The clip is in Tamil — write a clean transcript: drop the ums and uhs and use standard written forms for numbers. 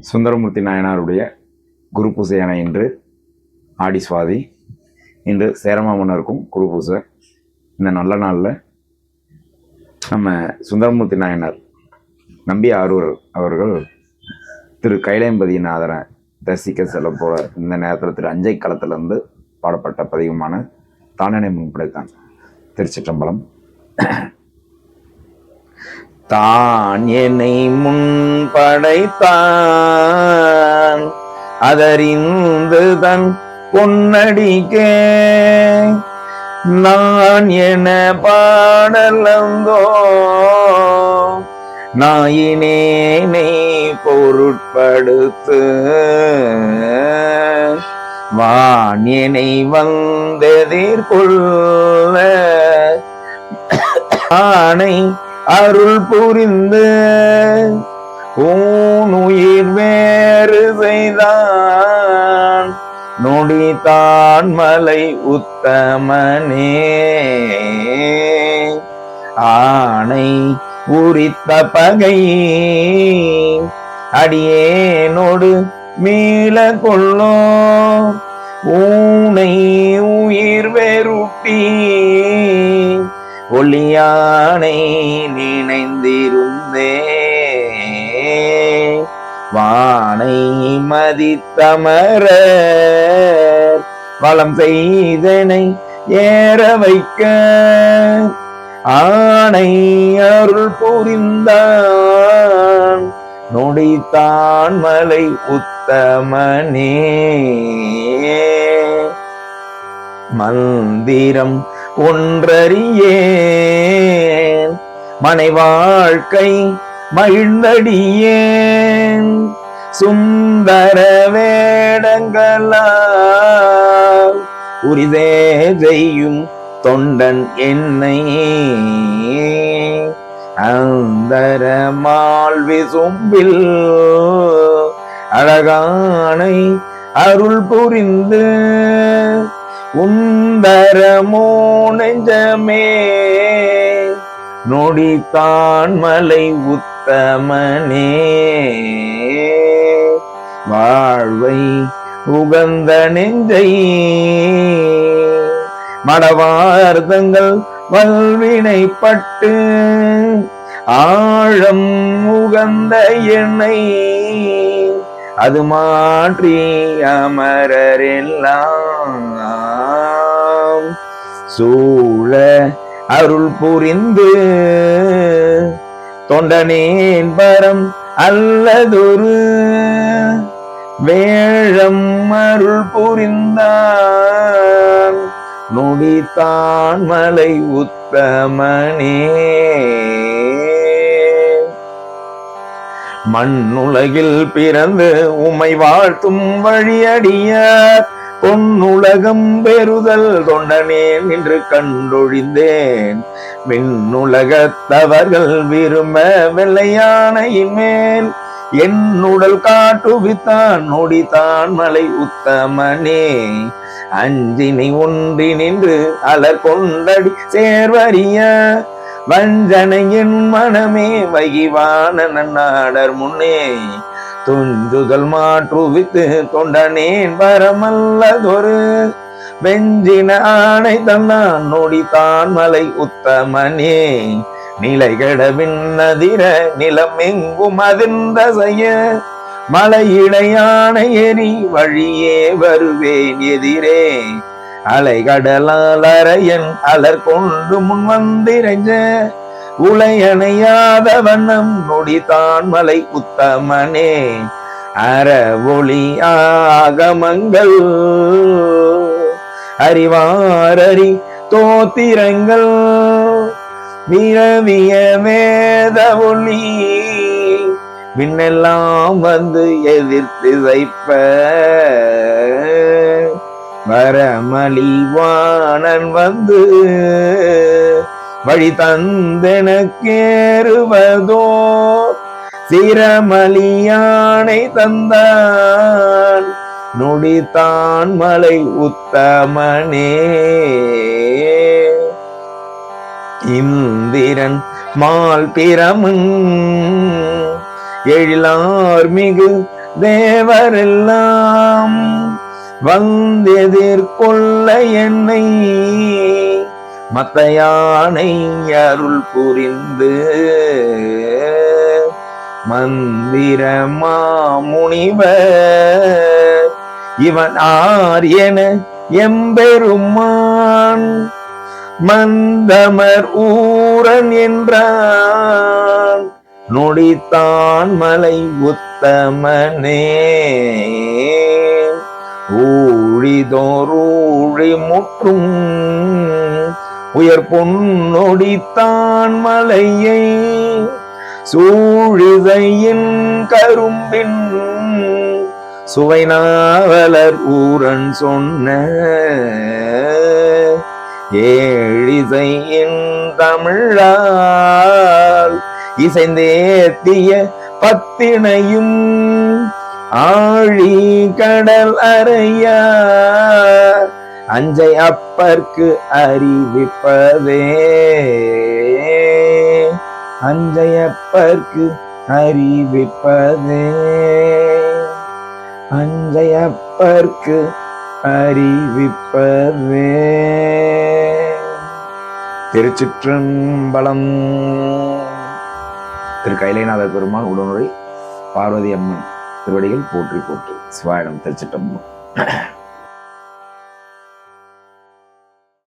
சுந்தரமூர்த்தி நாயனாருடைய குரு பூசையான இன்று ஆடி சுவாதி. இன்று சேரமாமன்னருக்கும் குரு பூசை. இந்த நல்ல நாளில் நம்ம சுந்தரமூர்த்தி நாயனார் நம்பி ஆரூர் அவர்கள் திரு கைலாயம்பதிநாதரை தரிசிக்க செல்ல போல இந்த நேரத்தில் திரு அஞ்சை களத்திலிருந்து பாடப்பட்ட பதிவுமான தானனை முன்படைத்தான். திருச்சிற்றம்பலம். தான் என்னை முன் படைத்தான் அதறிந்து தன் பொன்னடிக்கே நான் என பாடலந்தோ நாயினேனை பொருட்படுத்து வான் என்னை வந்தெதிர்கொள்ள ஆணை அருள் புரிந்து ஊனுயிர் வேறு செய்தான் நொடித்தான் மலை உத்தமனே ஆணை உரித்த பகை அடியேனோடு மீள கொள்ளோ ஊனை உயிர் வேறுட்டி ஒளியானை நினைந்திருந்தே வானை மதித்தமர வளம் செய்தனை ஏற வைக்க ஆணை அருள் புரிந்தான் நொடித்தான் மலை உத்தமனே மந்திரம் ஒன்றறியேன் மனை வாழ்க்கை மகிழ்ந்தடியேன் சுந்தர வேடங்களால் உரிதே செய்யும் தொண்டன் என்னை அந்தர மால்வி சொம்பில் அழகானை அருள் புரிந்து உந்தரமோ நெஞ்சமே நொடித்தான் மலை உத்தமனே வாழ்வை உகந்த நெஞ்சை மடவார்த்தங்கள் வல்வினைப்பட்டு ஆழம் உகந்த எண்ணெய் அது மாற்றி அமரரெல்லாம் சூழ அருள் புரிந்து தொண்டனேன் பரம் அல்லதொரு வேழம் அருள் புரிந்தான் நொடித்தான் மலை உத்தமனே மண்ணுலகில் பிறந்து உமை வாழ்த்தும் வழியடியார் பொன்னுலகம் பெறுதல் தொண்டனேன் என்று கண்டொழிந்தேன் விண்ணுலகத்தவர்கள் விரும்ப வெள்ளையானையின் மேல் என்னுடல் காட்டுவித்தான் நொடித்தான் மலை உத்தமனே அஞ்சினை ஒன்றி நின்று அலர் கொண்டடி சேர்வரிய வஞ்சனை என் மனமே வகிவான நன்னாடர் முன்னே துஞ்சுதல் மாற்றுவித்து தொண்டனேன் வரமல்லதொரு வெஞ்சின ஆணை தன்னான் நொடித்தான் மலை உத்தமனே நிலைகட விண்ணதிர நிலம் எங்கும் அதிர்ந்த செய்ய மலையிடையான எரி வழியே வருவேன் எதிரே அலைகடலால் அரையன் அலர் கொண்டு முன் வந்திரைஞ்ச உலையணையாத வண்ணம் நொடித்தான் மலை உத்தமனே அற ஒளி ஆகமங்கள் அறிவாரறி தோத்திரங்கள் விரவிய வேத ஒளி விண்ணெல்லாம் வந்து எதிர்த்து வைப்ப வரமலிவானன் வந்து வழி தந்தெனக்கேறுவதோ சிரமலியானை தந்தான் நொடித்தான் மலை உத்தமனே இந்திரன் மால் பிரமன் எழிலார் மிகு தேவரெல்லாம் வந்தெதிர்கொள்ள என்னை மத்த யானை அருள் புரிந்து மந்திர மாமுனிவர் இவன் ஆர் என எம்பெருமான் மந்தமர் ஊரன் என்றான் நொடித்தான் மலை உத்தமனே ஊழிதோரூழி முற்றும் உயர் பொன்னொடித்தான் மலையை சூழிதையின் கரும்பின் சுவைநாவலர் ஊரன் சொன்ன ஏழிசையின் தமிழால் இசைந்தேத்திய பத்தினையும் ஆழி கடல் அறையா அஞ்சை அப்பர்க்கு அறிவிப்பதே அஞ்சையப்பர்க்கு அறிவிப்பதே அஞ்சையப்பர்க்கு அறிவிப்பதே. திருச்சிற்றம்பலம். திரு கைலைநாதர் பெருமான் உடனுரை பார்வதி அம்மன் திருவடிகள் போற்றி போற்றி. சிவாயிடம். திருச்சிற்றம்பலம்.